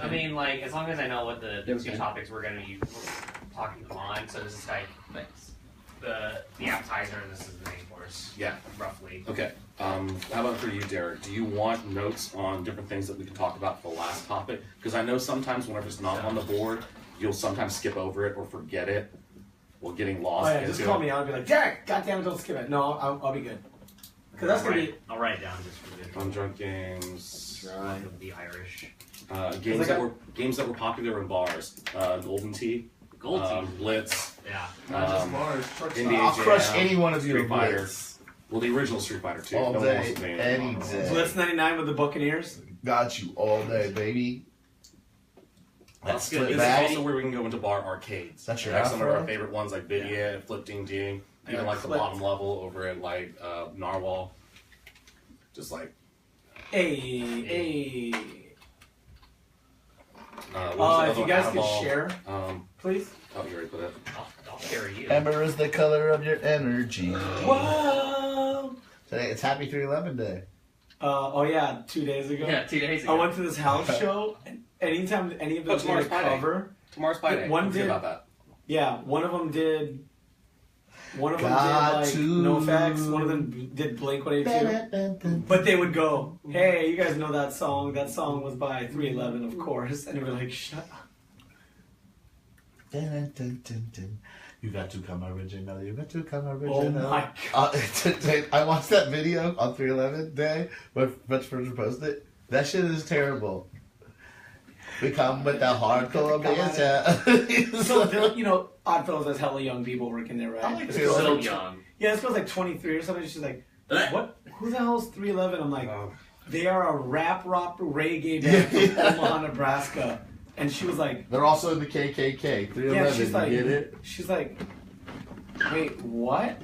I mean, like, as long as I know what the two topics we're going to be talking on, so this is like the appetizer and this is the main course. Yeah. Roughly. Okay. How about for you, Derek? Do you want notes on different things that we can talk about for the last topic? Because I know sometimes whenever it's not on the board, you'll sometimes skip over it or forget it while getting lost. Oh yeah, just call me out and be like, Derek, goddamn, don't skip it. No, I'll be good. Because that's going to be... I'll write it down just for the On drunk games. the Irish. Games that were popular in bars. Golden Tee. Blitz. Yeah. Not just bars. NBA I'll Jam, crush any one of you Street in Fighter. Blitz. Well, the original Street Fighter 2. All no day, one wants to any day. Blitz 99 with the Buccaneers. Got you all day, baby. That's Flip good. This Batty. is also where we can go into bar arcades. That's your like some of afro? our favorite ones, like Vidia, Flip Ding Ding, even like the bottom level over at like Narwhal. Just like. Hey. If you guys could share, please. Oh, you already put it. I'll carry you. Ember is the color of your energy. Whoa! Today it's Happy 311 Day. Oh yeah, 2 days ago. Yeah, 2 days ago. I went to this house show, and anytime any of them did a cover, Tomorrow's Pie Day. One did. About that. Yeah, one of them did. One of them Got did like to- No Facts. One of them did Blink 182. But they would go, "Hey, you guys know that song? That song was by 311, of course." And they were like, "Shut up." You got to come original. You got to come original. Oh my god! I watched that video on 311 Day when French Version posted it. That shit is terrible. We come with the hardcore bitch. So you know, Oddfellows has hella young people working there, right? I like This it. girl's So like- young. Yeah, this girl's like 23 or something. She's like, "What? Who the hell is 311?" I'm like, "They are a rap rock reggae band from Omaha, Nebraska." And she was like, They're also in the KKK. 311. "Yeah." She's like, you get it? She's like, "Wait, what?"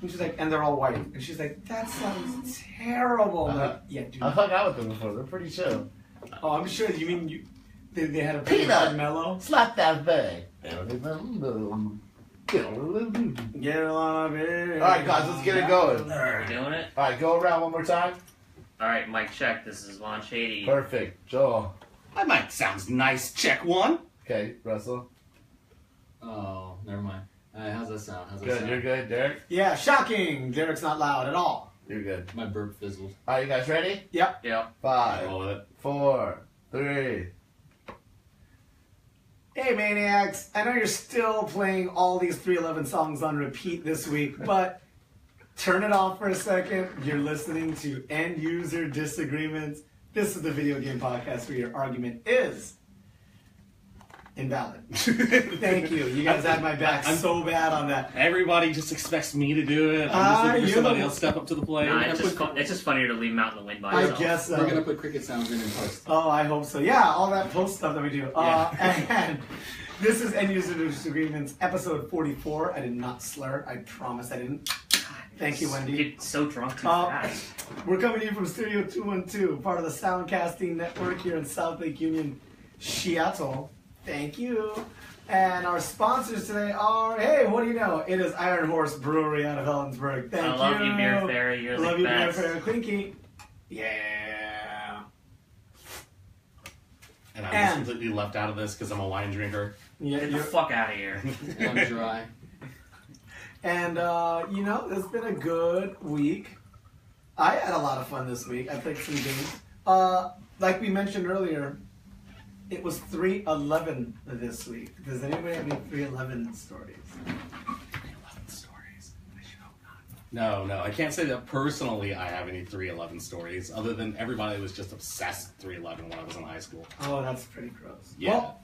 And she's like, "And they're all white." And she's like, "That sounds terrible." I'm like, "Yeah, dude." I hung out with them before. They're pretty chill. Oh, I'm sure. You mean they had a Peanut. pretty mellow? Slap that bag. Get Get on it. Alright, guys, let's get it going. Are we doing it? Alright, go around one more time. Alright, mic check. This is Lon Shady. Perfect. Joel. That might sounds nice. Check one. Okay, Russell. Oh, never mind. How's that sound? Good, you're good. Derek? Yeah, shocking. Derek's not loud at all. You're good. My burp fizzled. Alright, you guys ready? Yep. Yeah. 5, Roll it. 4, 3. Hey Maniacs, I know you're still playing all these 311 songs on repeat this week, but turn it off for a second. You're listening to End User Disagreements. This is the video game podcast where your argument is invalid. Thank you. You guys had my back so bad on that. Everybody just expects me to do it. I'm just looking for you're somebody the- else step up to the plate. Nah, it's just funnier to leave him out in the wind by I yourself. guess so. We're gonna put cricket sounds in post. Oh, I hope so. Yeah, all that post stuff that we do. And this is End User Disagreements, episode 44. I did not slur. I promise I didn't. Thank you, Wendy. You get so drunk too fast. We're coming to you from Studio 212, part of the Soundcasting Network here in South Lake Union, Seattle. Thank you. And our sponsors today are, hey, what do you know? It is Iron Horse Brewery out of Ellensburg. Thank you. I love you, Beer Fairy. You're love the you, Beer best. Fairy. Clinky. Yeah. And I'm just completely left out of this because I'm a wine drinker. Yeah, Get the fuck out of here. I'm dry. And, you know, it's been a good week. I had a lot of fun this week. I played some games. Like we mentioned earlier, it was 311 this week. Does anybody have any 311 stories? 311 stories. I should hope not. No, I can't say that personally I have any 311 stories, other than everybody was just obsessed with 311 when I was in high school. Oh, that's pretty gross. Yeah. Well,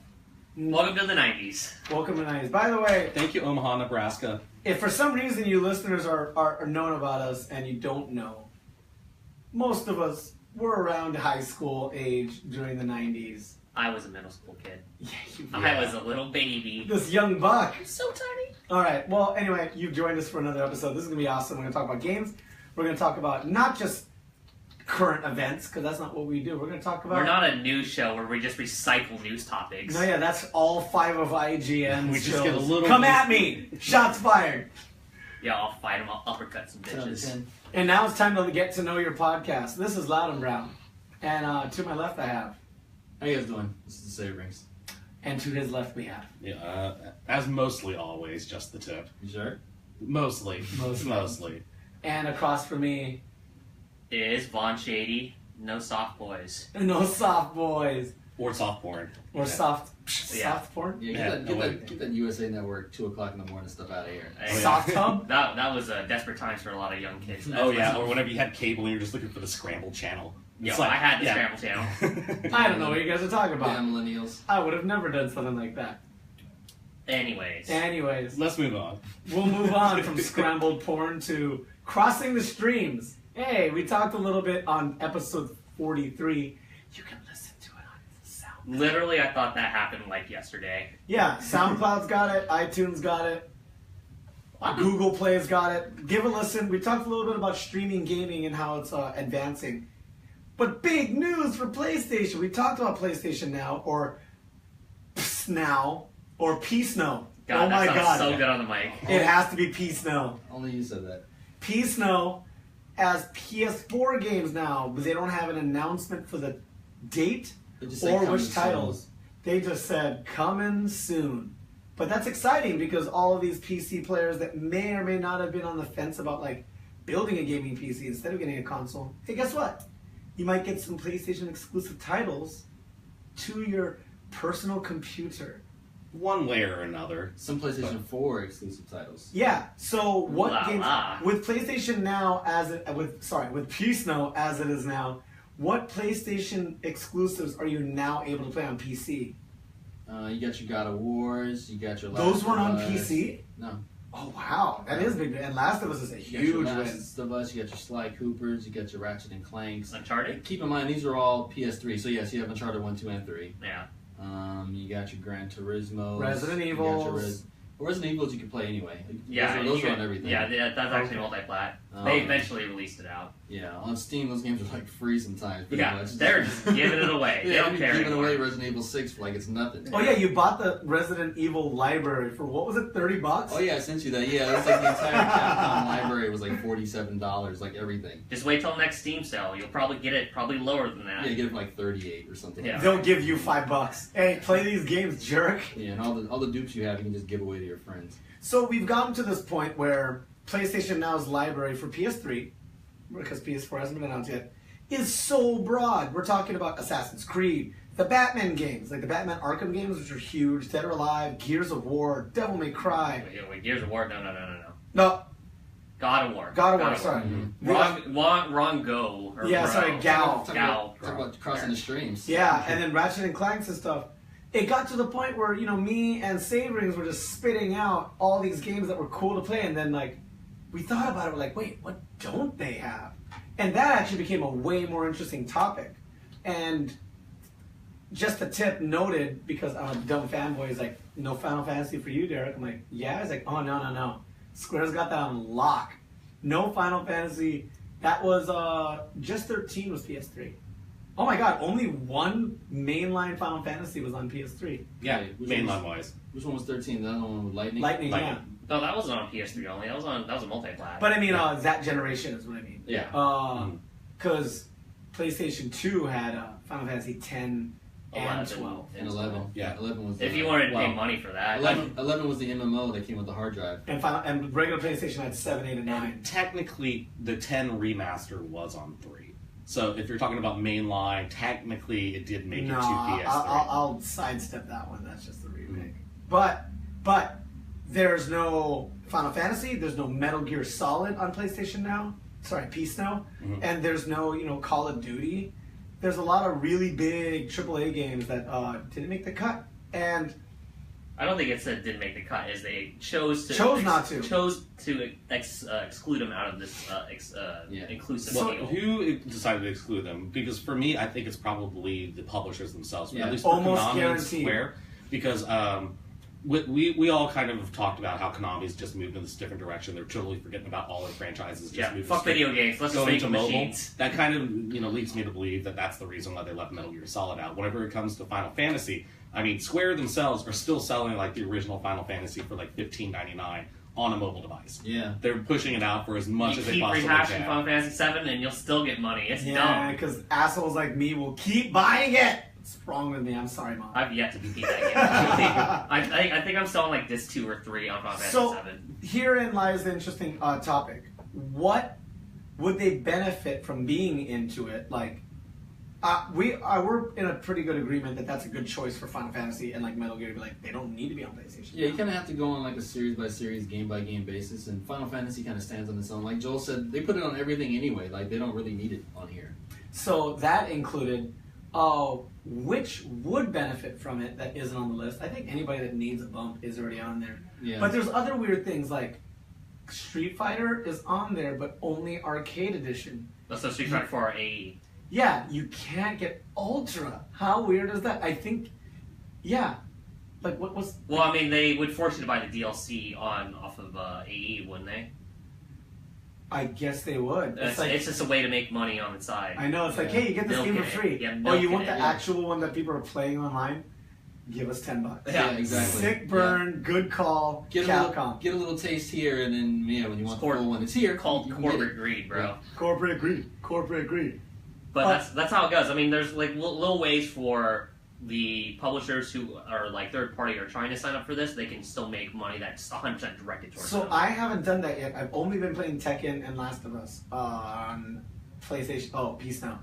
Welcome to the 90s. welcome to 90s. By the way, Thank you, Omaha, Nebraska. if for some reason you listeners are known about us and you don't know, most of us were around high school age during the 90s. I was a middle school kid. Yeah, I was a little baby. this young buck. So tiny. All right. Well, anyway, you've joined us for another episode. This is going to be awesome. We're going to talk about games. We're going to talk about not just current events, because that's not what we do. We're going to talk about... We're not a news show where we just recycle news topics. No, yeah, that's all 5 of IGN's We just shows. get a little... Come at me! Shots fired! Yeah, I'll fight them. I'll uppercut some bitches. And now it's time to get to know your podcast. This is Loud and Brown. And to my left I have... How you guys doing? This is the Saberings. And to his left we have. Yeah, as mostly always, just the tip. You sure? Mostly. And across from me, Is Von Shady, no soft boys. no soft boys. Or soft porn. Or soft Yeah. porn. Yeah, Yeah, get that USA Network 2 o'clock in the morning stuff out of here. Hey, Soft tub. That was desperate times for a lot of young kids. Oh yeah, or whenever you had cable and you're just looking for the scrambled channel. Yeah, It's well, like- I had the yeah. Scramble Channel. I don't know what you guys are talking about. Damn millennials. I would have never done something like that. Anyways. Anyways, Let's move on. we'll move on from scrambled porn to crossing the streams. Hey, we talked a little bit on episode 43. You can listen to it on SoundCloud. Literally, I thought that happened like yesterday. Yeah, SoundCloud's got it, iTunes got it, Google Play's got it. Give a listen. We talked a little bit about streaming gaming and how it's advancing. But big news for PlayStation. We talked about PlayStation Now, or PS Now, or Peace Now. God, Oh that my sounds god. so good on the mic. It has to be Peace Now. Only you said that. Peace Now as PS4 games now, but they don't have an announcement for the date They just say or coming which soon. titles. They just said coming soon. But that's exciting because all of these PC players that may or may not have been on the fence about like building a gaming PC instead of getting a console, hey, guess what? You might get some PlayStation exclusive titles to your personal computer. One way or another. Some PlayStation 4 exclusive titles. Yeah. So what La games la. with PlayStation Now with Peace Now as it is now? What PlayStation exclusives are you now able to play on PC? You got your God of Wars. You got your Last Those weren't of on Us. PC. No. Oh wow, that is big. And Last of Us is a You got your huge win. Last of Us. You got your Sly Coopers. You got your Ratchet and Clanks. Uncharted? Keep in mind these are all PS3. So yes, you have Uncharted 1, 2, and 3. Yeah. You got your Gran Turismo. Resident You got your Evils. Resident Evils you can play anyway. Yeah, those you are on could- everything. Yeah, that's actually multi-plat. They Okay. eventually released it out. Yeah, on Steam those games are like free sometimes. Pretty Yeah, much. they're just giving it away. They Yeah, don't they're care giving anymore. away Resident Evil 6 for like it's nothing. Oh yeah, you bought the Resident Evil library for what was it, $30? Oh yeah, I sent you that. Yeah, that's like the entire Capcom library was like $47, like everything. Just wait till next Steam sale. You'll probably get it probably lower than that. Yeah, you get it for like 38 or something. Yeah. They'll give you $5. Hey, play these games, jerk. Yeah, and all the dupes you have, you can just give away to your friends. So we've gotten to this point where PlayStation Now's library for PS3, because PS4 hasn't been announced yet, is so broad. We're talking about Assassin's Creed, the Batman games, like the Batman Arkham games, which are huge, Dead or Alive, Gears of War, Devil May Cry. Wait, Gears of War? No. No, God of War. God of War, sorry. Wrong go. Or Yeah, bro. sorry, Gal. Talk about crossing the streams. Yeah, and then Ratchet and Clanks and stuff. It got to the point where, me and Saberings were just spitting out all these games that were cool to play, and then, we thought about it, we're like, wait, what don't they have? And that actually became a way more interesting topic. And just a tip noted, because I'm a dumb fanboy, is like, no Final Fantasy for you, Derek. I'm like, yeah? He's like, oh, no. Square's got that on lock. No Final Fantasy. That was, just 13 was PS3. Oh my god, only one mainline Final Fantasy was on PS3. Yeah, Right, which mainline one's- wise. Which one was 13? The other one with Lightning? Lightning, yeah. Lightning. No, that wasn't on PS3 only. That was a multi-plat. But I mean, that generation is what I mean. Yeah. Because PlayStation 2 had Final Fantasy 10 and 11. 12. And 11. Yeah. 11 was if the- you wanted to pay well, money for that, 11 was the MMO that came with the hard drive. And regular PlayStation had 7, 8, and 9. And technically, the 10 remaster was on 3. So if you're talking about mainline, technically it did make it to PS3. I'll sidestep that one. That's just the remake. But there's no Final Fantasy. There's no Metal Gear Solid on PlayStation Now. Sorry, Peace Now. Mhm. And there's no Call of Duty. There's a lot of really big AAA games that didn't make the cut. And I don't think it said didn't make the cut. Is they chose not to. Chose to exclude them out of this inclusive Well, deal. who decided to exclude them? Because for me, I think it's probably the publishers themselves. Yeah. At least for Almost Konami and guaranteed. Square. Because we all kind of talked about how Konami's just moved in this different direction. They're totally forgetting about all their franchises. Yeah, moved fuck video games. Let's just going make to mobile. machines. That kind of leads me to believe that that's the reason why they left Metal Gear Solid out. Whenever it comes to Final Fantasy, I mean, Square themselves are still selling like the original Final Fantasy for like $15.99 on a mobile device. Yeah. They're pushing it out for as much You as they keep possibly rehashing can. Final Fantasy 7 and you'll still get money. It's yeah, dumb. because assholes like me will keep buying it. What's wrong with me? I'm sorry, Mom. I've yet to beat that game. I think I'm still on like disc 2 or 3 on Final Fantasy So 7. herein lies the interesting topic. What would they benefit from being into it? Like, we're in a pretty good agreement that that's a good choice for Final Fantasy and like Metal Gear to be like they don't need to be on PlayStation. Yeah, you kind of have to go on like a series by series, game by game basis, and Final Fantasy kind of stands on its own. Like Joel said, they put it on everything anyway. Like they don't really need it on here. So that included, which would benefit from it that isn't on the list. I think anybody that needs a bump is already on there. Yeah. But there's other weird things like Street Fighter is on there, but only Arcade Edition. That's the Street Fighter 4 AE. Yeah, you can't get Ultra. How weird is that? I think, yeah. Like, what was... Well, I mean, they would force you to buy the DLC off of AE, wouldn't they? I guess they would. It's just a way to make money on the side. I know, it's like, Yeah. hey, you get this Milk game it. for free. Yeah, Oh, milk you want it, the yeah. actual one that people are playing online? Give us $10. Yeah, exactly. Sick burn, good call, Get a Capcom. little taste here, and then when you want the full one, it's here. Called You can get corporate it. greed, bro. Yeah. Corporate greed. Corporate greed. But that's how it goes. I mean, there's like little ways for the publishers who are like third party or trying to sign up for this. They can still make money that's 100% directed towards So them. I haven't done that yet. I've only been playing Tekken and Last of Us on PlayStation. Oh, Peace Now.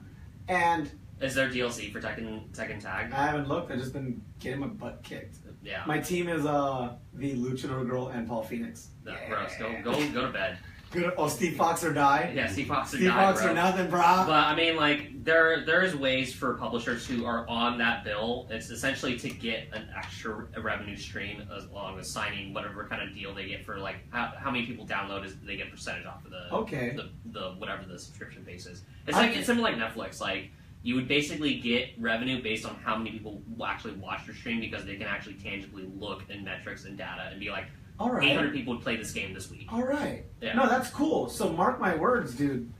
And Is there DLC for Tekken Tag? I haven't looked. I've just been getting my butt kicked. Yeah. My team is the Luchador Girl and Paul Phoenix. No, gross. Go to bed. Good. Oh, Steve Fox or die. Yeah, Steve Fox or Steve die, Fox bro. or nothing, brah. But I mean, like there's ways for publishers who are on that bill. It's essentially to get an extra revenue stream as long as signing whatever kind of deal they get for like how many people download is they get percentage off of the whatever the subscription base is. It's similar like Netflix. Like you would basically get revenue based on how many people actually watch your stream because they can actually tangibly look in metrics and data and be like, All right. 800 people would play this game this week. All right. Yeah. No, that's cool. So mark my words, dude.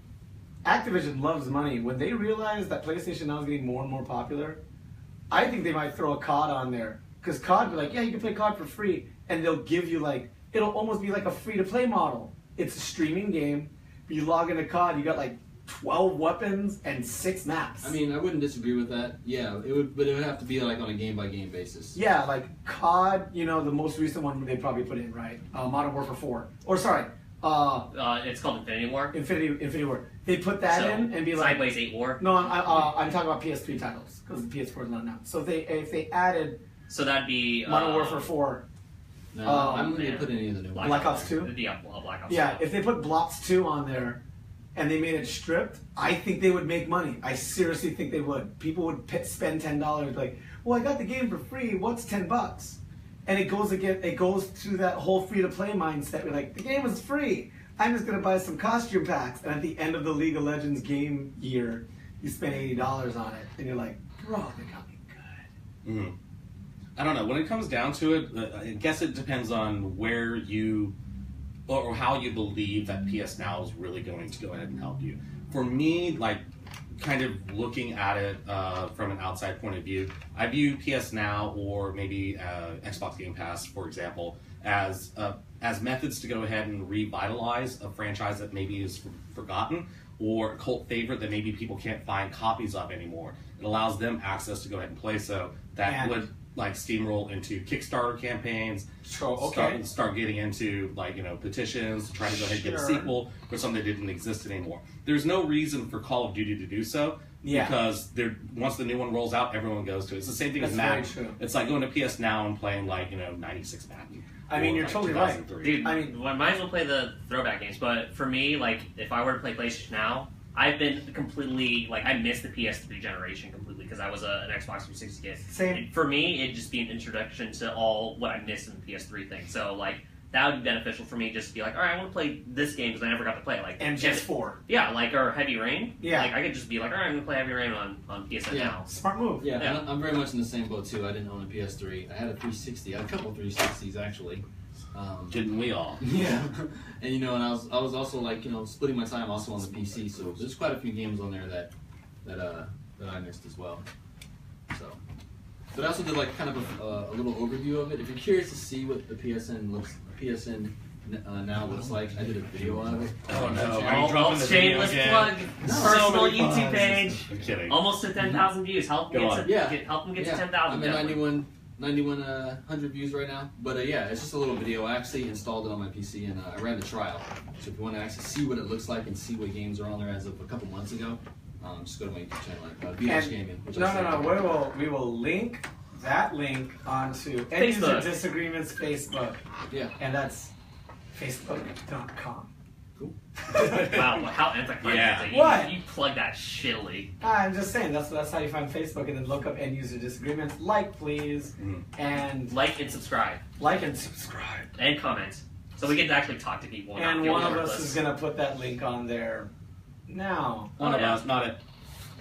Activision loves money. When they realize that PlayStation now is getting more and more popular, I think they might throw a COD on there. Because COD be like, yeah, you can play COD for free. And they'll give you like, it'll almost be like a free-to-play model. It's a streaming game. You log into COD, you got like 12 weapons and 6 maps. I mean, I wouldn't disagree with that. Yeah, it would, but it would have to be like on a game by game basis. Yeah, like COD, the most recent one they probably put in, right? Modern Warfare 4. Or sorry, It's called Infinity War. Infinity War. They put that in and be like... Sideways 8 War. No, I'm talking about PS3 titles, because the PS4 is not announced. So if they added So that'd be Modern Warfare 4, No, I'm not going to put any of the new ones. Black Ops 2? Yeah, Black Ops 2. yeah, if they put Blocks 2 on there, and they made it stripped, I think they would make money. I seriously think they would. People would spend $10 like, well, I got the game for free. What's $10? And it goes to that whole free to play mindset. We're like, the game is free. I'm just gonna buy some costume packs. And at the end of the League of Legends game year, you spend $80 on it, and you're like, bro, they got me good. Mm. I don't know. When it comes down to it, I guess it depends on where you or how you believe that PS Now is really going to go ahead and help you. For me, like, kind of looking at it from an outside point of view, I view PS Now or maybe Xbox Game Pass, for example, as methods to go ahead and revitalize a franchise that maybe is forgotten or a cult favorite that maybe people can't find copies of anymore. It allows them access to go ahead and play, so that would like steamroll into Kickstarter campaigns, start getting into petitions, trying to go ahead and get a sequel for something that didn't exist anymore. There's no reason for Call of Duty to do so because once the new one rolls out, everyone goes to it. It's the same thing as Madden. It's like going to PS Now and playing 96 Madden. I mean, you're totally right, dude. I mean, might as well play the throwback games. But for me, like, if I were to play PlayStation Now, I've been completely I missed the PS3 generation completely because I was an Xbox 360 kid. Same. For me, it'd just be an introduction to all what I missed in the PS3 thing. So that would be beneficial for me just to be like, all right, I want to play this game because I never got to play it. MGS4. Yeah, or Heavy Rain. Yeah. I could just be like, all right, I'm gonna play Heavy Rain on PSN now. Smart move. Yeah, I'm very much in the same boat too. I didn't own a PS3. I had a 360. I had a couple 360s actually. Didn't we all? Yeah, and and I was also splitting my time also on the PC. So there's quite a few games on there that I missed as well. So, but I also did kind of a little overview of it. If you're curious to see what the PSN now looks like. I did a video of it. Oh, no. Yeah. Are you dropping the video shameless again? plug. No. Personal So many YouTube puns. page. I'm kidding. Almost to 10,000 views. Help Go them on. get to, help them get to 10,000. I'm at definitely. 9,100 views right now. But yeah, it's just a little video. I actually installed it on my PC and I ran the trial. So if you want to actually see what it looks like and see what games are on there as of a couple months ago, just go to my YouTube channel, VDrunkGaming. No. We will link that link onto End User Facebook. Disagreements Facebook. Yeah. And that's facebook.com. Wow, how anticlimactic. Yeah. What? You plug that shittily. I'm just saying, that's how you find Facebook, and then look up End User Disagreements. Like, please, and Like and subscribe. like and subscribe. And comment. So we get to actually talk to people. And not one feel of us worthless. is gonna put that link on there now. One of Yeah. us, not it.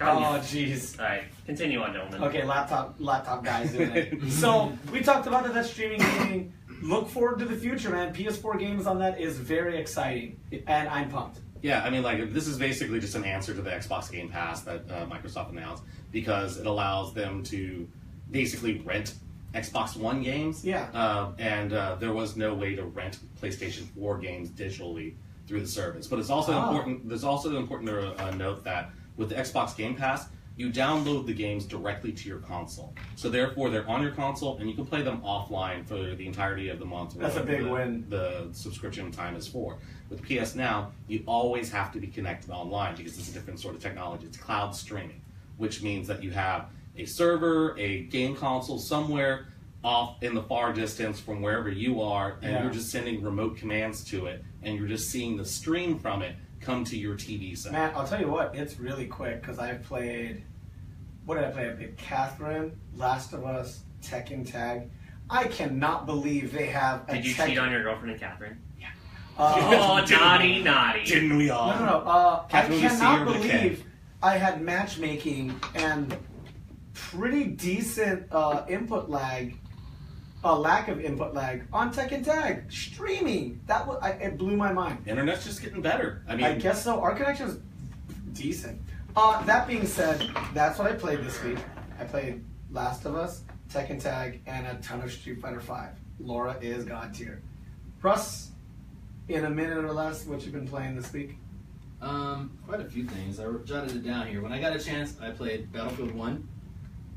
Oh, jeez. Alright, continue on, gentlemen. Okay, laptop guys doing it. So we talked about that streaming gaming. Look forward to the future, man. PS4 games on that is very exciting, and I'm pumped. Yeah, I mean, like, this is basically just an answer to the Xbox Game Pass that Microsoft announced, because it allows them to basically rent Xbox One games. Yeah. And there was no way to rent PlayStation 4 games digitally through the service. But it's also important. There's also important to note that with the Xbox Game Pass, you download the games directly to your console. So therefore, they're on your console, and you can play them offline for the entirety of the month. That's a big win. The subscription time is for. With PS Now, you always have to be connected online because it's a different sort of technology. It's cloud streaming, which means that you have a server, a game console somewhere off in the far distance from wherever you are, and you're just sending remote commands to it, and you're just seeing the stream from it come to your TV set. Man, I'll tell you what, it's really quick because I've played. What did I play? I played Catherine, Last of Us, Tekken Tag. I cannot believe they have a Did you cheat on your girlfriend and Catherine? Oh, naughty. Didn't we all? No. I Catherine was cannot the seer of the believe I had matchmaking and pretty decent input lag. Lack of input lag on Tekken Tag streaming. That was it blew my mind. Internet's just getting better. I mean, I guess so. Our connection's decent. That being said, that's what I played this week. I played Last of Us, Tekken Tag, and a ton of Street Fighter V. Laura is God tier. Russ, in a minute or less, what you've been playing this week? Quite a few things. I jotted it down here. When I got a chance, I played Battlefield 1.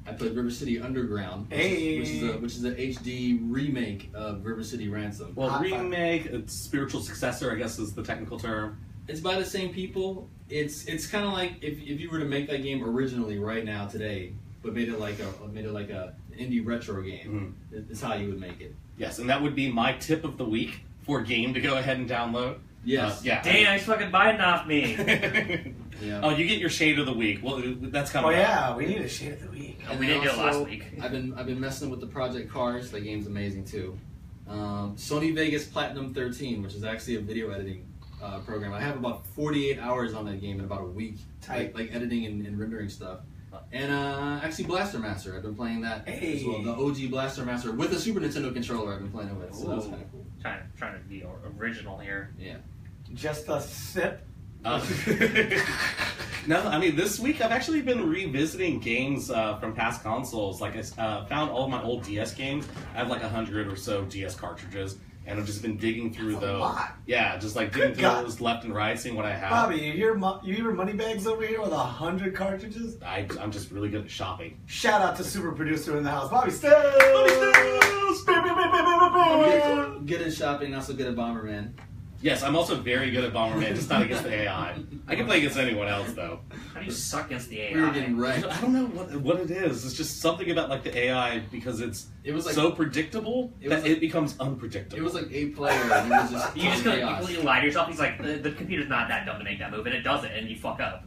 I played River City Underground, which is an HD remake of River City Ransom. well, remake, it's spiritual successor, I guess is the technical term. It's by the same people. It's kind of like if you were to make that game originally right now today, but made it like a indie retro game. It's how you would make it. Yes, and that would be my tip of the week for a game to go ahead and download. Yes. Yeah. Dang, he's fucking biting off me. Yeah. Oh, you get your shade of the week. Well, that's coming Oh up. yeah, we need a shade of the week. We didn't do it last week. I've been messing with the Project Cars. That game's amazing too. Sony Vegas Platinum 13, which is actually a video editing program. I have about 48 hours on that game in about a week, Tight. like editing and rendering stuff. And actually Blaster Master, I've been playing that as well. The OG Blaster Master with a Super Nintendo controller I've been playing it with, so that's kind of cool. Trying to be original here. Yeah. Just a sip. No, I mean, this week I've actually been revisiting games from past consoles. Like, I found all of my old DS games. I have like 100 or so DS cartridges, and I've just been digging through That's a those. lot. Yeah, just like digging through God. those left and right, seeing what I have. Bobby, you hear Moneybags over here with 100 cartridges? I'm just really good at shopping. Shout out to super producer in the house, Bobby Stills. I'm good at shopping, not so good at Bomberman. Yes, I'm also very good at Bomberman, just not against the AI. I can play against anyone else, though. How do you suck against the AI? We were getting wrecked. I don't know what it is. It's just something about like the AI because it's like so predictable that it becomes unpredictable. It was like 8 player, and it was just You just gonna chaos. completely lie to yourself. He's like, the computer's not that dumb to make that move, and it does it, and you fuck up.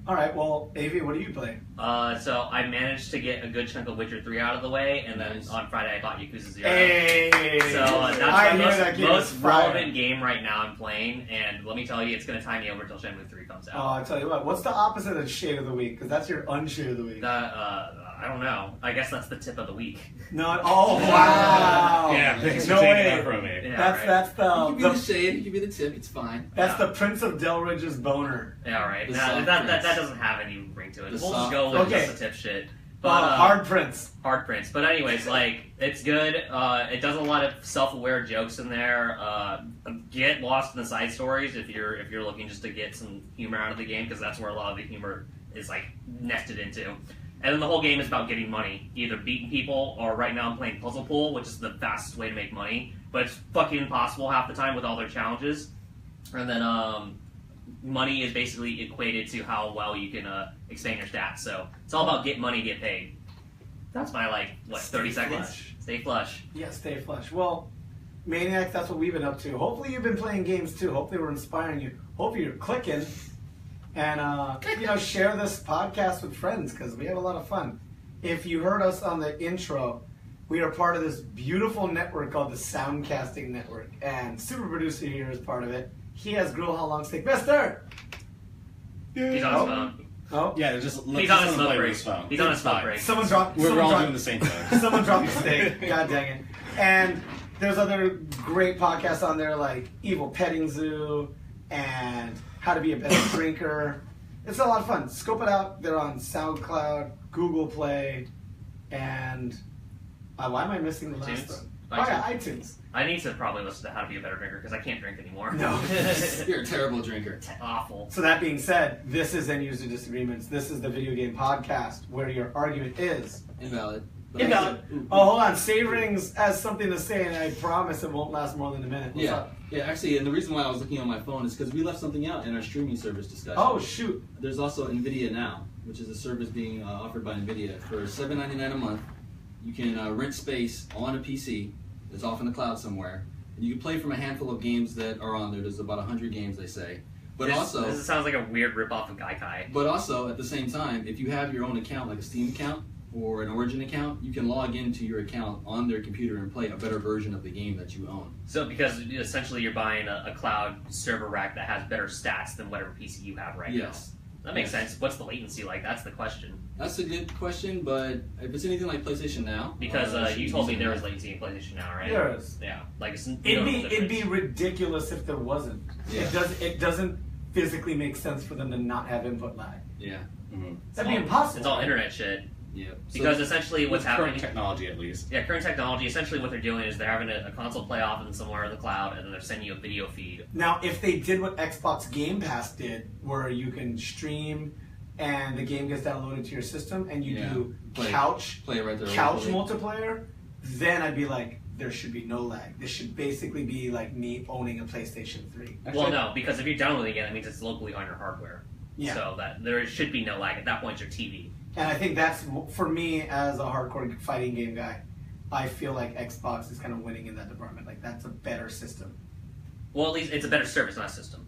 All right, well, Avi, what do you play? So I managed to get a good chunk of Witcher 3 out of the way, and then Nice. on Friday I bought Yakuza 0. Hey! So I that's hear that the game most is fire. relevant game right now I'm playing, and let me tell you, it's going to tie me over till Shenmue 3 comes Oh, out. I tell you what, what's the opposite of shade of the week? Because that's your unshade of the week. I don't know. I guess that's the tip of the week. No, oh wow! Yeah, thanks No for taking way. that from me. Yeah, That's right. that's You can be the the shade, you can be the tip, it's fine. that's the Prince of Delridge's boner. Yeah, right. The Nah, soft that drinks. doesn't have any ring to it. The We'll just soft go with drinks. just the tip shit. But hard prints. hard prints. But anyways, like it's good. It does a lot of self-aware jokes in there. Get lost in the side stories if you're looking just to get some humor out of the game, because that's where a lot of the humor is like nested into. And then the whole game is about getting money, either beating people or right now I'm playing Puzzle Pool, which is the fastest way to make money, but it's fucking impossible half the time with all their challenges. And then money is basically equated to how well you can expand your stats. So it's all about get money, get paid. That's my 30 seconds. Flush. Stay flush. Yeah, stay flush. Well, Maniacs, that's what we've been up to. Hopefully you've been playing games too. Hopefully we're inspiring you. Hopefully you're clicking. And, share this podcast with friends, because we have a lot of fun. If you heard us on the intro, we are part of this beautiful network called the Soundcasting Network. And super producer here is part of it. He has Grill How Long Steak. Bester! He's on his phone. Oh, Yeah, just He's on his play smoke with break. his phone. He's on his It's smoke fine. break. someone dropped. We're someone all dropped- doing the same thing. Someone dropped the steak. God dang it. And there's other great podcasts on there like Evil Petting Zoo and How to Be a Better Drinker. It's a lot of fun. Scope it out. They're on SoundCloud, Google Play, and why am I missing the last iTunes? one? Oh yeah, iTunes. I need to probably listen to How to Be a Better Drinker because I can't drink anymore. No. You're a terrible drinker. It's awful. So that being said, this is End User Disagreements. This is the video game podcast where your argument is Invalid. invalid. Oh, hold on. Saverings has something to say, and I promise it won't last more than a minute. What's Yeah, up? yeah. Actually, and the reason why I was looking on my phone is because we left something out in our streaming service discussion. Oh shoot. There's also NVIDIA Now, which is a service being offered by NVIDIA for $7.99 a month. You can rent space on a PC that's off in the cloud somewhere, and you can play from a handful of games that are on there. There's about 100 games, they say. But This sounds like a weird ripoff of Gaikai. But also, at the same time, if you have your own account, like a Steam account or an Origin account, you can log into your account on their computer and play a better version of the game that you own. So because essentially you're buying a cloud server rack that has better stats than whatever PC you have right Yes. now. That makes sense. What's the latency like? That's the question. That's a good question, but if it's anything like PlayStation Now... Because it should you be told me easier there than was latency in PlayStation Now, right? There is. Yeah. Like it's It'd be ridiculous if there wasn't. Yeah. It doesn't physically make sense for them to not have input lag. that. Yeah. Mhm. That'd be impossible. It's all internet shit. Yeah. Because essentially what's With current happening... technology, at least. Yeah, current technology, essentially what they're doing is they're having a console play off in somewhere in the cloud, and then they're sending you a video feed. Now, if they did what Xbox Game Pass did, where you can stream and the game gets downloaded to your system, and you Yeah. do Play it right there. couch locally. multiplayer, then I'd be like, there should be no lag. This should basically be like me owning a PlayStation 3. Well, no, because if you're downloading it, that means it's locally on your hardware. Yeah. So that there should be no lag. At that point, it's your TV. And I think that's, for me as a hardcore fighting game guy, I feel like Xbox is kind of winning in that department. Like, that's a better system. Well, at least it's a better service, not system.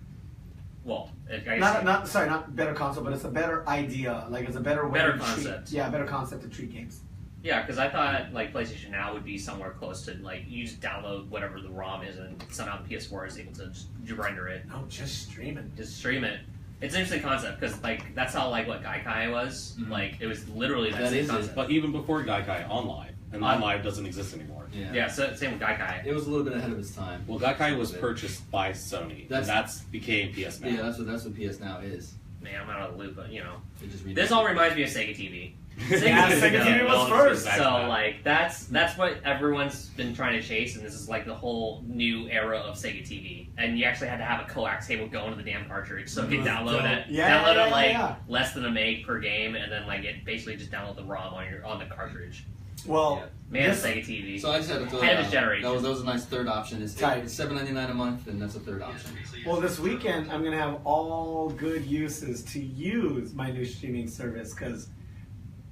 Well, I guess Not better console, but it's a better idea. Like, it's a better way Better to concept. treat. Yeah, better concept to treat games. yeah, because I thought like PlayStation Now would be somewhere close to like you just download whatever the ROM is, and somehow the PS4 is able to just render it, No, just streaming. just stream it. It's an interesting concept because like that's how like what Gaikai was. Mhm. Like it was literally that That same is it. concept. But even before Gaikai, OnLive. And OnLive doesn't exist anymore. Yeah. Yeah, so same with Gaikai. It was a little bit ahead of its time. Well, Gaikai was purchased by Sony. That's- And became PS Now. Yeah, that's what PS Now is. Man, I'm out of the loop, but you know, It just this all reminds me of Sega TV. Yeah, Sega TV was first. So like that's what everyone's been trying to chase, and this is like the whole new era of Sega TV. And you actually had to have a coax cable going to the damn cartridge, so you could download it. Yeah, download yeah, it like yeah. less than a meg per game, and then like it basically just download the ROM on the cartridge. Well, Man, this- Sega TV. So I just had to throw Head of that his out. generation. That was a nice third option. It's Tight. $7.99 a month, and that's a third option. Well, this weekend I'm gonna have all good uses to use my new streaming service because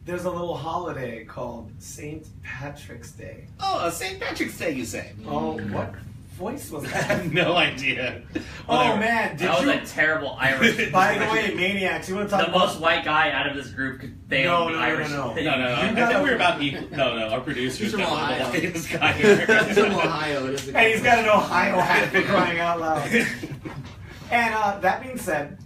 there's a little holiday called St. Patrick's Day. Oh, St. Patrick's Day, you say? Oh, what voice was I that? have no idea. Oh Whatever. man, did that was you? a terrible Irish. By the way, Maniacs, you want to talk the about? most white guy out of this group could fail No, the no, no, Irish. no. No, I gotta- thought we were about equal. No, our producer He's is from definitely the Ohio. whitest guy He's from here. Ohio. It is a And he's got an Ohio hat for crying out loud. And that being said,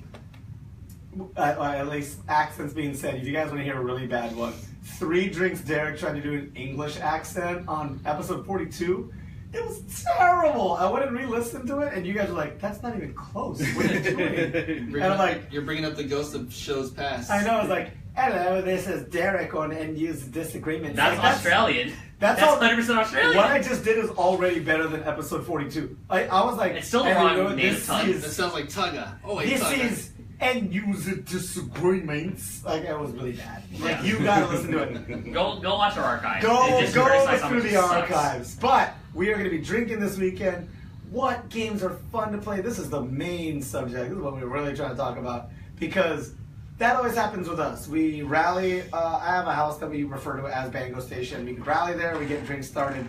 at least accents being said, if you guys want to hear a really bad one, 3 Drinks Derek tried to do an English accent on episode 42. It was terrible. I went and re-listened to it, and you guys were like, "That's not even close. What are you doing?" Bringing And I'm up- like, you're bringing up the ghost of shows past. I know. I was like, Hello, this is Derek on End User Disagreement. That's Australian. That's 100% Australian. What I just did is already better than episode 42. I was like, It's still the wrong native tongue. That sounds like Tugga. Oh wait, This Tugga. is End User Disagreements. Like, that was really bad. Like, Yeah. you gotta listen to it. Go watch our archives. Go It just criticize look how through much the it sucks. archives. But we are going to be drinking this weekend. What games are fun to play? This is the main subject. This is what we're really trying to talk about. Because that always happens with us. We rally. I have a house that we refer to as Bango Station. We rally there. We get drinks started.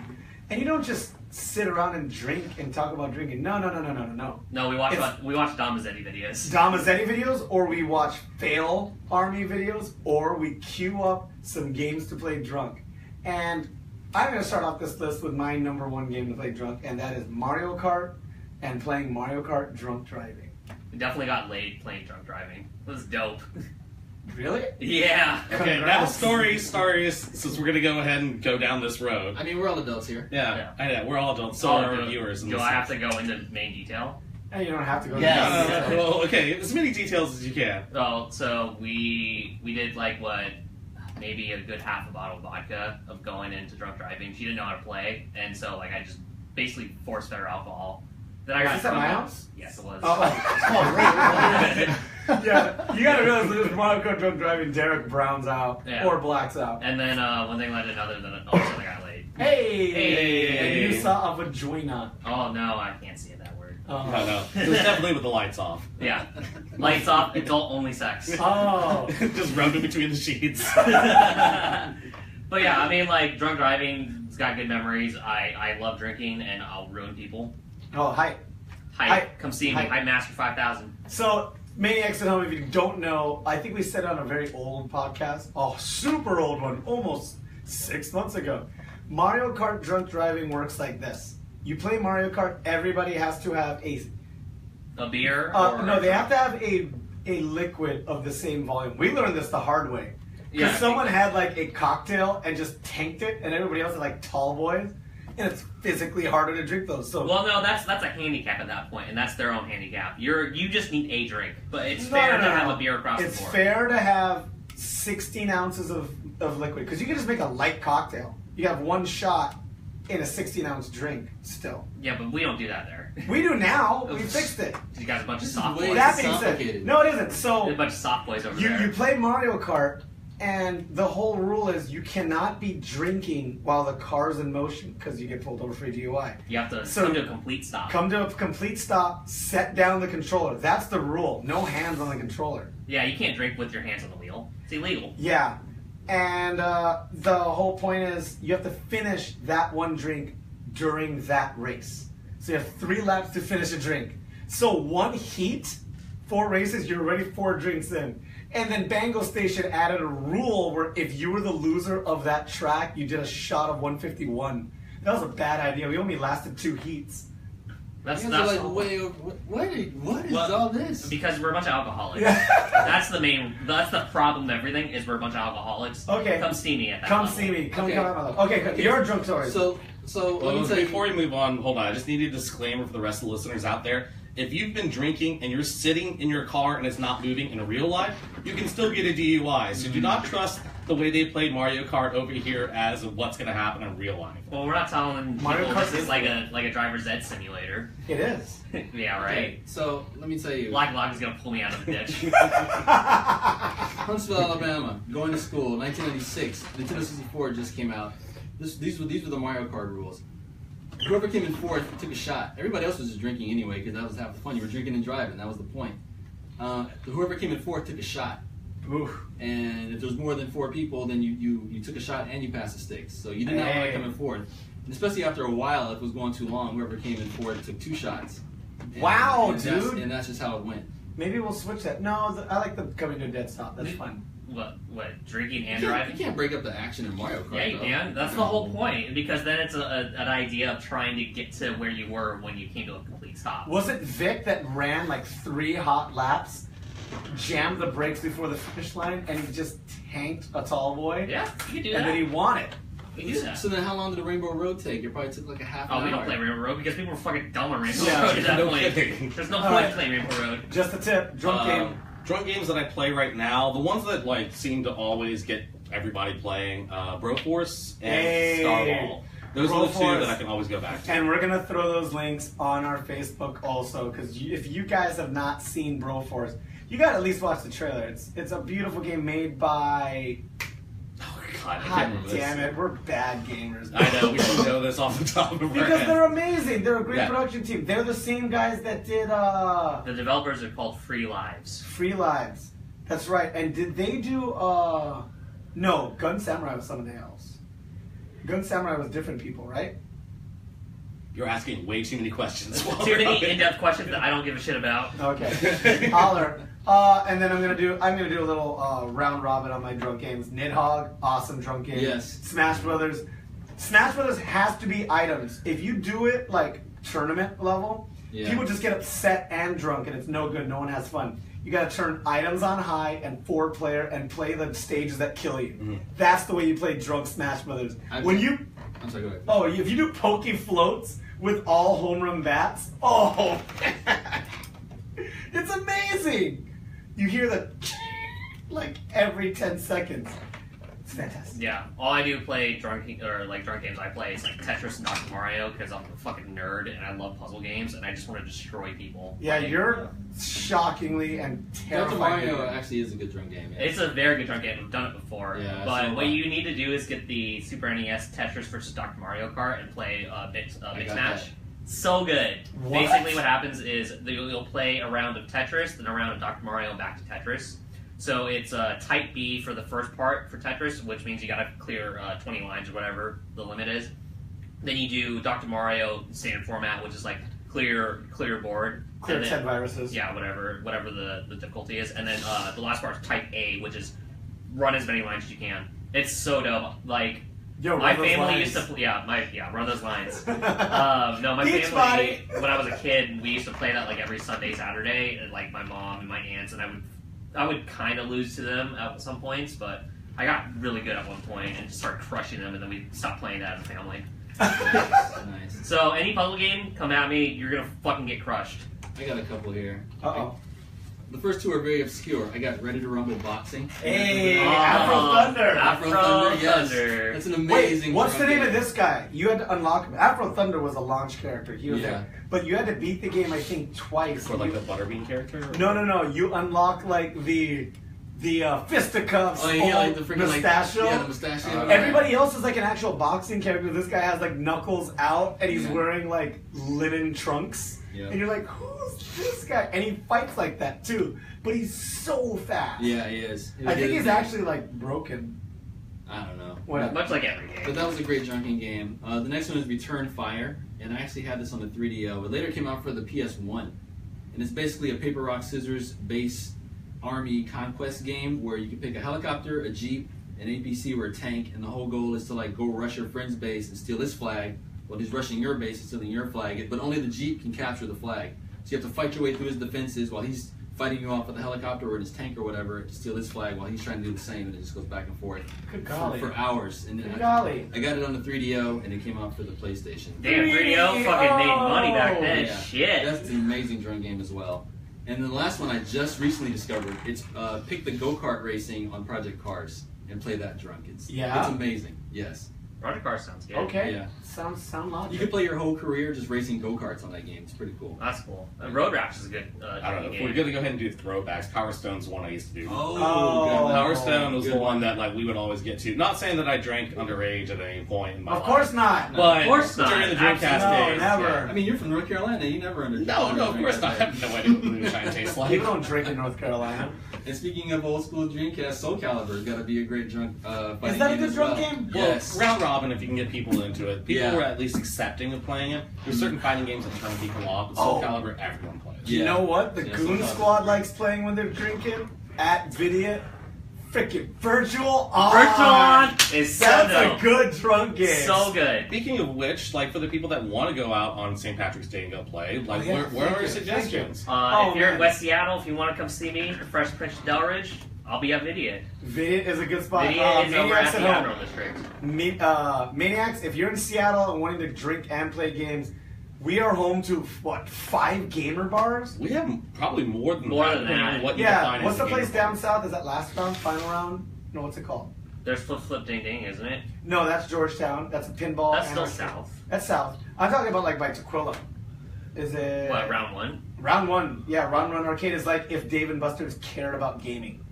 And you don't just sit around and drink and talk about drinking. No. No, we watch It's- Damazetti videos. Damazetti videos, or we watch fail army videos, or we queue up some games to play drunk. And I'm going to start off this list with my number one game to play drunk, and that is Mario Kart and playing Mario Kart drunk driving. We definitely got laid playing drunk driving. It was dope. Really? Yeah. Okay, now the Congrats. story is, since we're gonna go ahead and go down this road. I mean, we're all adults here. Yeah, I know, we're all adults, so are our viewers. and Do I listeners. have to go into main detail? And you don't have to go Yes. to the Well, okay, as many details as you can. Well, so we did like what, maybe a good half a bottle of vodka of going into drunk driving. She didn't know how to play, and so like I just basically force fed her alcohol. Then I Was got this at my drunk. house? Yes, it was. Yeah, you gotta realize that with Mario Kart drunk driving, Derek browns out Yeah. or blacks out. And then one thing led to another, then all of a sudden I got laid. Hey! Hey. And you saw a vagina. Oh no, I can't say that word. Oh. No, it was definitely with the lights off. Yeah, lights off, adult only sex. Oh. Just rubbed it between the sheets. But yeah, I mean, like, drunk driving's got good memories. I love drinking, and I'll ruin people. Oh, hi. Hype, come see me. Hype. Hype Master 5000. So, Maniacs at Home, if you don't know, I think we said it on a very old podcast, a super old one, almost 6 months ago. Mario Kart drunk driving works like this. You play Mario Kart, everybody has to have A beer? or no, they have to have a liquid of the same volume. We learned this the hard way. Because Yeah. someone had like a cocktail and just tanked it, and everybody else had like tall boys, and it's physically harder to drink those. So Well, no, that's a handicap at that point, and that's their own handicap. You just need a drink, but it's No, fair no, to no, have no. a beer across It's the board. fair to have 16 ounces of liquid, because you can just make a light cocktail. You have one shot in a 16-ounce drink still. Yeah, but we don't do that there. We do now. We fixed it. You got a bunch of This is soft way boys. That being said, complicated. no, it isn't. There's a So bunch of soft boys over you there. play Mario Kart, and the whole rule is you cannot be drinking while the car's in motion, because you get pulled over for a DUI. You have to So- come to a complete stop. Come to a complete stop, set down the controller. That's the rule. No hands on the controller. Yeah, you can't drink with your hands on the wheel. It's illegal. Yeah. And the whole point is you have to finish that one drink during that race. So you have 3 laps to finish a drink. So one heat, 4 races, you're already 4 drinks in. And then Bango Station added a rule where if you were the loser of that track, you did a shot of 151. That was a bad idea. We only lasted 2 heats. That's You guys are not like way over. What is Well, all this? because we're a bunch of alcoholics. Yeah. That's the problem of everything is we're a bunch of alcoholics. Okay. Come see me at that Come level. see me. Come Okay. out. Okay, good. You're a drunk story. So let Well, me tell you. before we move on, hold on. I just need a disclaimer for the rest of the listeners out there. If you've been drinking and you're sitting in your car and it's not moving in real life, you can still get a DUI. So do not trust the way they played Mario Kart over here as of what's going to happen in real life. Well, we're not telling Mario people Kart this is is- like a driver's ed simulator. It is. Yeah, right. Okay, so let me tell you. Black Lock is gonna pull me out of the ditch. Huntsville, Alabama, going to school, 1996. Nintendo 64 just came out. These were the Mario Kart rules. Whoever came in fourth took a shot. Everybody else was just drinking anyway, because that was half the fun. You were drinking and driving. That was the point. Whoever came in fourth took a shot. Oof. And if there was more than 4 people, then you took a shot and you passed the stakes. So you did not want to come in fourth. And especially after a while, if it was going too long, whoever came in fourth took 2 shots. And- Wow, and that's- dude. And that's just how it went. Maybe we'll switch that. No, I like the coming to a dead stop. That's fun. What? Drinking and You driving? can't break up the action in Mario Kart. Yeah, you though. can. That's the whole point. Because then it's an idea of trying to get to where you were when you came to a complete stop. Was it Vic that ran like 3 hot laps, jammed the brakes before the finish line, and he just tanked a tall boy? Yeah, you can do And that. then he won it. We can do that. So then how long did the Rainbow Road take? It probably took like a half an Oh, hour. we don't play Rainbow Road because people were fucking dumb on Rainbow Yeah, Road at that no point. kidding. There's no All point right. in playing Rainbow Road. Just a tip, drunk game. Drunk games that I play right now, the ones that like seem to always get everybody playing, Broforce and Starball. Those are the two Broforce. that I can always go back to. And we're gonna throw those links on our Facebook also, because if you guys have not seen Broforce, you gotta at least watch the trailer. It's a beautiful game made by. Oh God, I can't God remember damn this. it, we're bad gamers. I know, we should know this off the top of our Because head. they're amazing. They're a great Yeah. production team. They're the same guys that did The developers are called Free Lives. Free Lives. That's right. And did they do no, Gun Samurai was somebody else. Gun Samurai was different people, right? You're asking way too many questions. Too many in-depth questions that I don't give a shit about. Okay. Holler. And then I'm gonna do a little round robin on my drunk games. Nidhogg, awesome drunk game. Yes. Smash Brothers. Smash Brothers has to be items. If you do it like tournament level, Yeah. people just get upset and drunk, and it's no good. No one has fun. You gotta turn items on high and 4-player and play the stages that kill you. Mhm. That's the way you play drunk Smash Brothers. I'm sorry, go ahead. Oh, if you do Poke Floats with all home run bats, oh, it's amazing. You hear the like every 10 seconds. It's fantastic. Yeah, all I do play drunk games I play is like Tetris and Dr. Mario because I'm a fucking nerd and I love puzzle games and I just want to destroy people. Yeah, you're shockingly and Dr. terrifying. Mario actually is a good drunk game. Yeah. It's a very good drunk game. I've done it before. Yeah, but so what fun. you need to do is get the Super NES Tetris versus Dr. Mario Kart and play mix got match. that. So good. What? Basically, what happens is you'll play a round of Tetris, then a round of Dr. Mario, and back to Tetris. So it's type B for the first part for Tetris, which means you gotta clear 20 lines or whatever the limit is. Then you do Dr. Mario standard format, which is like clear board. Clear And 10 viruses. Yeah, whatever the difficulty is. And then the last part is type A, which is run as many lines as you can. It's so dope. Like Yo, my run those family lines. used to run those lines. No, my Beach family body. when I was a kid, we used to play that like every Sunday, Saturday, and like my mom and my aunts, and I would kind of lose to them at some points, but I got really good at one point and just started crushing them, and then we stopped playing that as a family. Nice. So any puzzle game, come at me, you're gonna fucking get crushed. I got a couple here. Uh-oh. The first two are very obscure. I got Ready to Rumble Boxing. Hey, Oh, Afro Thunder. Afro yes. Thunder. That's an Wait, amazing. what's the drunk name game. of this guy? You had to unlock him. Afro Thunder was a launch character. He was Yeah. there. But you had to beat the game, I think, twice. For like the Butterbean character? or- No. You unlock like the fisticuffs. Oh yeah, like the freaking mustachio. Like, yeah, the mustachio. Everybody else is like an actual boxing character. This guy has like knuckles out and he's Yeah. wearing like linen trunks. Yeah. And you're like, who's this guy? And he fights like that too. But he's so fast. Yeah, he is. I think he's actually like broken. I don't know. What? Much like every game. But that was a great drunken game. The next one is Return Fire, and I actually had this on the 3DO. It later came out for the PS1, and it's basically a paper rock scissors based army conquest game where you can pick a helicopter, a jeep, an APC, or a tank, and the whole goal is to like go rush your friend's base and steal his flag while he's rushing your base and stealing your flag. But only the jeep can capture the flag, so you have to fight your way through his defenses while he's fighting you off with the helicopter or his tank or whatever to steal his flag while he's trying to do the same, and it just goes back and forth Good golly. for hours. And then Good golly. I got it on the 3DO, and it came out for the PlayStation. Damn, 3DO fucking made money back then. Yeah. Shit. That's an amazing drone game as well. And then the last one I just recently discovered, it's pick the go-kart racing on Project Cars and play that drunk. It's amazing. Yes. Project Cars sounds good. Okay. Yeah. Sound logical. You could play your whole career just racing go-karts on that game. It's pretty cool. That's cool. Road Rash is a good I don't know. If we're game. gonna go ahead and do throwbacks, Power Stone's one I used to do. Oh. Power Stone was Good the one one. that like we would always get to. Not saying that I drank underage at any point in my Of life. course not. But Of course not. during the Dreamcast Absolutely. days. No, never. yeah. I mean, you're from North Carolina. You never understood. No, of course not. I have no idea what moonshine tastes like. People don't drink in North Carolina. And speaking of old school Dreamcast, Soul Calibur's got to be a great drunk fighting Is that a game good as drunk well. game? Yes. Well, round robin, if you can get people into it. People Yeah. were at least accepting of playing it. There's certain fighting games that turn people off, but Soul Oh. Calibur, everyone plays. You Yeah. know what? The Yeah, Goon sometimes. Squad likes playing when they're drinking at Vidia. Freaking Virtual On. Virtual On is so That's dope. a good drunk game. So good. Speaking of which, like for the people that want to go out on St. Patrick's Day and go play, like yeah, where thank are you, your suggestions? Oh, If you're man. in West Seattle, if you want to come see me, the Fresh Prince of Delridge, I'll be at Vidia. Vidia is a good spot. Vidia is over Maniacs at the at home. Admiral District. Maniacs, if you're in Seattle and wanting to drink and play games, We are home to what 5 gamer bars? We have probably more than More that. than depending on that. What you Yeah. define What's as the a place gamer down bar. south? Is that last round, final round? No, what's it called? There's Flip Ding Ding, isn't it? No, that's Georgetown. That's a pinball. That's and still arcade. south. That's south. I'm talking about like by Tequila. Is it What, round 1? round 1? Yeah, round 1 arcade is like if Dave and Buster's cared about gaming.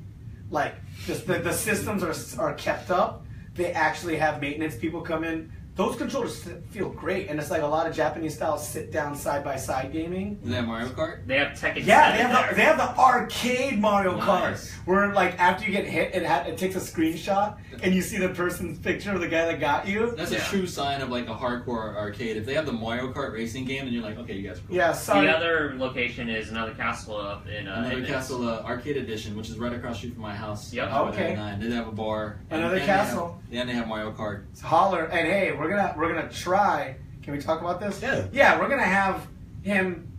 Like just the systems are kept up. They actually have maintenance people come in. Those controllers feel great, and it's like a lot of Japanese style sit down side by side gaming. Is that Mario Kart? They have Tekken Yeah, 7 they have the arcade Mario Kart Nice. where like after you get hit, it takes a screenshot and you see the person's picture of the guy that got you. That's a true sign of like a hardcore arcade. If they have the Mario Kart racing game, then you're like, okay, you guys are cool. Yeah, sorry. The other location is another castle up in Another Edmonds. Castle Arcade Edition, which is right across the street from my house. Yep. Okay. They have a bar. Another And castle. They have Mario Kart. Holler, and hey, we're gonna try. Can we talk about this? Yeah. Yeah, we're gonna have him.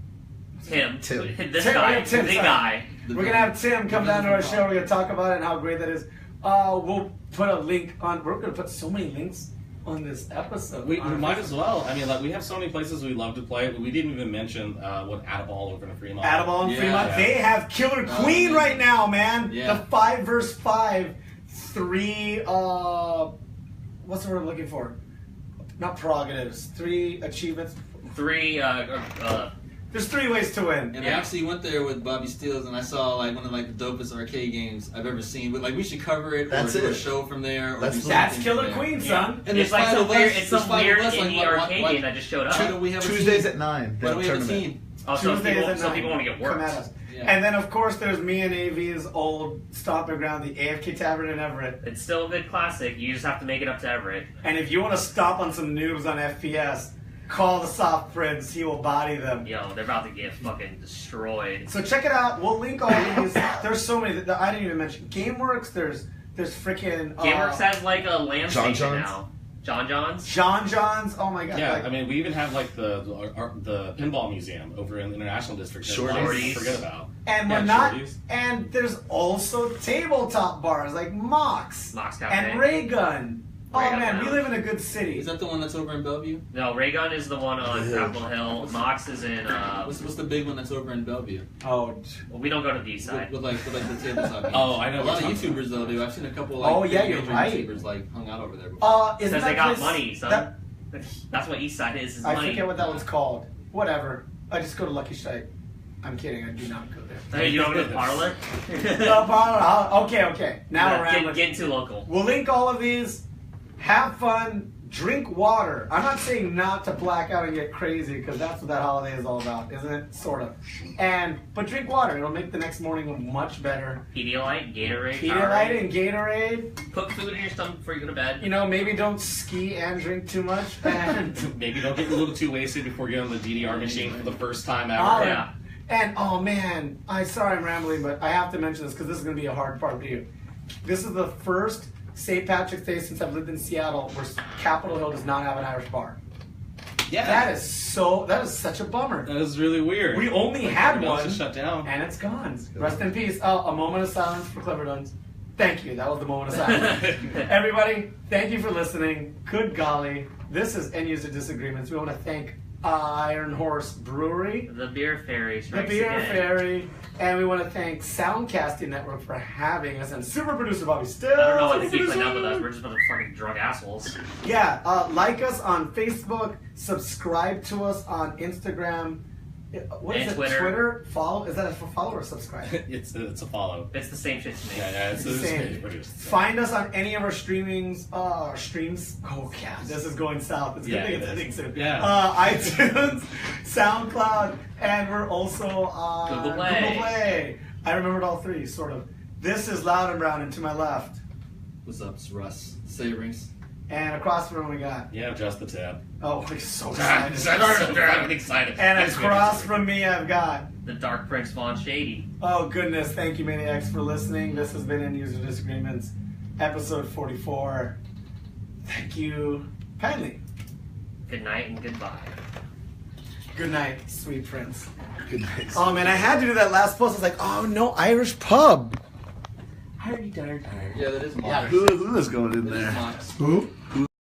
Tim. Tim. This Tim, guy. yeah, Tim, the sorry. guy. We're gonna have Tim come down to our show. We're gonna talk about it and how great that is. We'll put a link on. We're gonna put so many links on this episode. We on our might Facebook. as well. I mean, like we have so many places we love to play. We didn't even mention what Addaball over in Fremont. Addaball and Yeah. Fremont. Yeah. They have Killer Queen man. right now, man. Yeah. The 5v5, 3. What's the word I'm looking for? Not prerogatives. 3 achievements. 3, There's 3 ways to win. And I Yeah. actually went there with Bobby Steels, and I saw like one of like the dopest arcade games I've ever seen. But like we should cover it That's or do a it. show from there. Or That's- do That's something Killer from there. Queen, Yeah. son. And it's there's like 5 some of weird, us. it's There's some 5 of weird us, like, indie why- arcade why- game that just showed Why up. don't we have a Tuesdays team? at 9. Why don't we have a tournament. team? Also, Tuesdays at some 9. people want to get Come worked. at us. Yeah. And then, of course, there's me and AV's old stomping ground, the AFK Tavern in Everett. It's still a good classic. You just have to make it up to Everett. And if you want to stomp on some noobs on FPS, call the Soft Prince. He will body them. Yo, they're about to get fucking destroyed. So check it out. We'll link all these. There's so many that I didn't even mention. GameWorks. There's freaking GameWorks has like a land John station John's? now. John John's. John John's. Oh my god. Yeah, like- I mean, we even have like the pinball museum over in the International District. that a lot of Shorties. people forget about. and we're yeah, not. Shorties. And there's also tabletop bars like Mox Mox Cafe. and Ray Gun. Oh Ray Gun man, we Lounge. live in a good city. Is that the one that's over in Bellevue? No, Raygun is the one on Yeah. Capitol Hill. Mox is in. What's the big one that's over in Bellevue? Oh. Well, we don't go to the east side. With the tabletop games. Oh, I know A lot of what you're YouTubers though do. I've seen a couple like Oh, yeah, big you're major right. YouTubers like hung out over there before. Isn't Because that they got place- money, son. that- That's what east side is I money. forget what that one's called. Whatever. I just go to Lucky Strike. I'm kidding. I do not go there. Hey, you don't go to the parlor? Okay. Now we're get, at. get too local. We'll link all of these. Have fun. Drink water. I'm not saying not to black out and get crazy because that's what that holiday is all about, isn't it? Sort of. But drink water. It'll make the next morning much better. Pedialyte, Gatorade, Pedialyte Powerade. and Gatorade. Put food in your stomach before you go to bed. You know, maybe don't ski and drink too much. And Maybe don't get a little too wasted before getting on the DDR machine for the first time ever. Oh, Yeah. And oh man, sorry I'm rambling, but I have to mention this because this is going to be a hard part for you. This is the first St. Patrick's Day since I've lived in Seattle where Capitol Hill does not have an Irish bar. Yeah, That is such a bummer. that is really weird. We only had Everything else one, is shut down. and it's gone. Rest in peace. Oh, a moment of silence for Clever Duns. Thank you. That was the moment of silence. Everybody, thank you for listening. Good golly, this is End User Disagreements. We want to thank Iron Horse Brewery. The Beer Fairy The strikes Beer again. Fairy, and we want to thank Soundcasting Network for having us, and super producer Bobby Still. I don't know what to keep putting up with us. We're just a bunch of fucking drunk assholes. Yeah, like us on Facebook, subscribe to us on Instagram. What is And it? Twitter. Follow? Is that for follow or subscribe? it's a follow. It's the same shit to me. Yeah, it's the same. page produced. Find us on any of our streams. Streams. Oh yeah, this is going south. It's Yeah, gonna it get is. ending soon. Yeah. iTunes, SoundCloud, and we're also on Google Play. Play. I remembered all 3, sort of. This is Loud and Brown, and to my left, What's up, it's Russ? Saverings. and across from we got. Yeah, just the tip. Oh, we're so I'm excited. excited. And I just made across it. from me, I've got. The Dark Prince Von Shady. Oh goodness, thank you, Maniacs, for listening. This has been End User Disagreements, episode 44. Thank you kindly. Good night and goodbye. Good night, sweet prince. Good night. Oh man, I had to do that last post. I was like, oh no, Irish pub. Yeah, that is Mox. Who is going in That is there? Mox. Who?